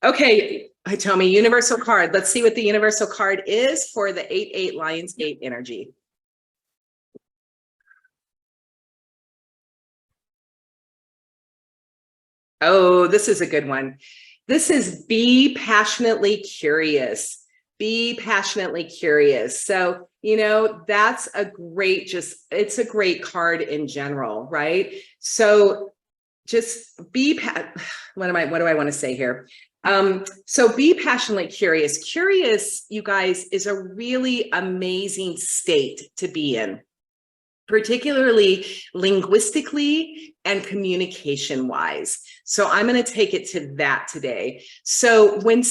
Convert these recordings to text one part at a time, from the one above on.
Okay, tell me universal card. Let's see what the universal card is for the 8-8 Lionsgate energy. Oh, this is a good one. This is be passionately curious. Be passionately curious. So, that's a great, it's a great card in general, right? So just what do I want to say here? So be passionately curious. Curious, you guys, is a really amazing state to be in, particularly linguistically and communication wise. So I'm going to take it to that today. So when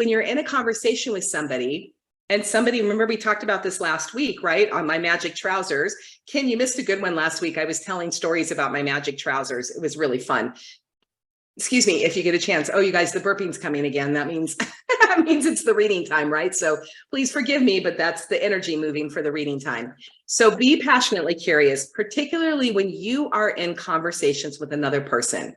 you're in a conversation with somebody, and remember we talked about this last week, right? On my magic trousers. Ken, you missed a good one last week. I was telling stories about my magic trousers. It was really fun. Excuse me, if you get a chance. Oh, you guys, the burping's coming again. That means it's the reading time, right? So please forgive me, but that's the energy moving for the reading time. So be passionately curious, particularly when you are in conversations with another person.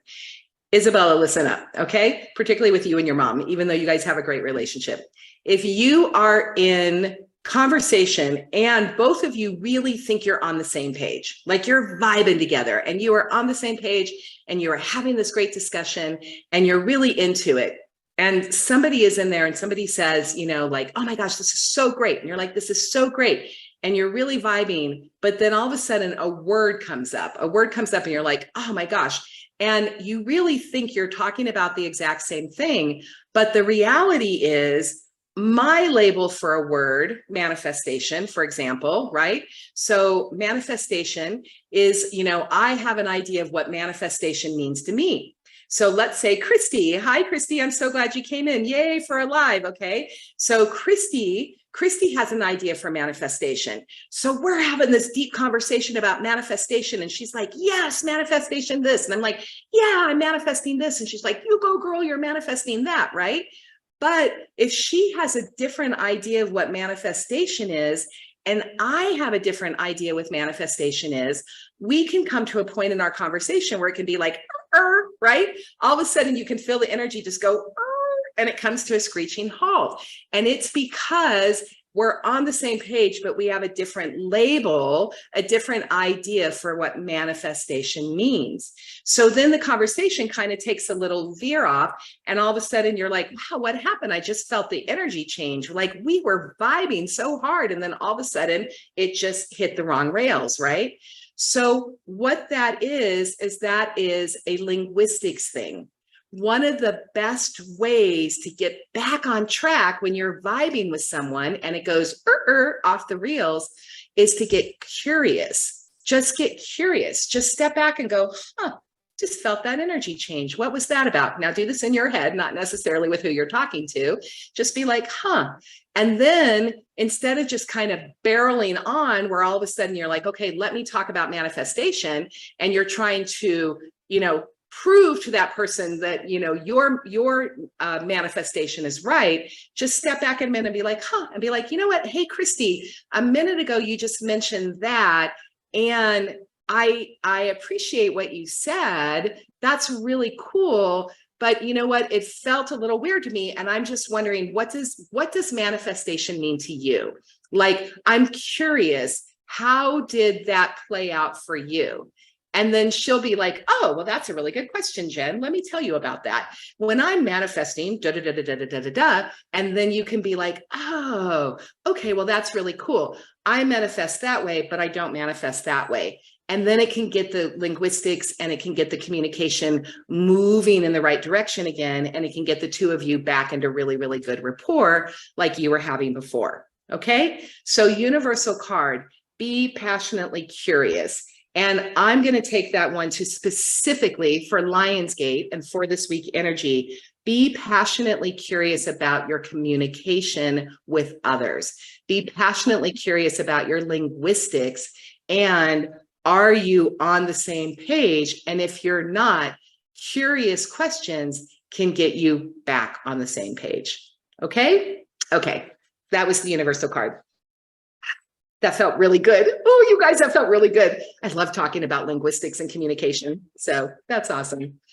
Isabella, listen up, okay? Particularly with you and your mom, even though you guys have a great relationship. If you are in conversation and both of you really think you're on the same page, like you're vibing together and you are on the same page and you are having this great discussion and you're really into it, and somebody is in there and somebody says, like, oh my gosh, this is so great. And you're like, this is so great. And you're really vibing, but then all of a sudden a word comes up and you're like, oh my gosh. And you really think you're talking about the exact same thing. But the reality is, my label for a word, manifestation, for example, right? So manifestation is, I have an idea of what manifestation means to me. So let's say Christy. Hi, Christy. I'm so glad you came in. Yay for a live. Okay. So Christy has an idea for manifestation. So we're having this deep conversation about manifestation. And she's like, yes, manifestation this. And I'm like, yeah, I'm manifesting this. And she's like, you go, girl, you're manifesting that, right? But if she has a different idea of what manifestation is, and I have a different idea what manifestation is, we can come to a point in our conversation where it can be like, right? All of a sudden you can feel the energy just go, and it comes to a screeching halt. And it's because we're on the same page, but we have a different label, a different idea for what manifestation means. So then the conversation kind of takes a little veer off, and all of a sudden you're like, wow, what happened? I just felt the energy change. Like we were vibing so hard, and then all of a sudden it just hit the wrong rails, right? So what that is a linguistics thing. One of the best ways to get back on track when you're vibing with someone and it goes off the reels is to get curious. Just get curious. Just step back and go, just felt that energy change. What was that about? Now do this in your head, not necessarily with who you're talking to. Just be like, And then instead of just kind of barreling on where all of a sudden you're like, okay, let me talk about manifestation. And you're trying to, prove to that person that, your manifestation is right. Just step back a minute and be like, and be like, you know what? Hey, Christy, a minute ago, you just mentioned that. And I appreciate what you said. That's really cool. But you know what? It felt a little weird to me. And I'm just wondering, what does manifestation mean to you? Like, I'm curious, how did that play out for you? And then she'll be like, oh, well, that's a really good question, Jen. Let me tell you about that. When I'm manifesting, and then you can be like, oh, okay, well, that's really cool. I manifest that way, but I don't manifest that way. And then it can get the linguistics and it can get the communication moving in the right direction again. And it can get the two of you back into really, really good rapport like you were having before. Okay. So universal card, be passionately curious. And I'm going to take that one to specifically for Lionsgate and for this week energy, be passionately curious about your communication with others. Be passionately curious about your linguistics, and are you on the same page? And if you're not, curious questions can get you back on the same page. Okay? Okay. That was the universal card. That felt really good. Oh, you guys, that felt really good. I love talking about linguistics and communication. So that's awesome.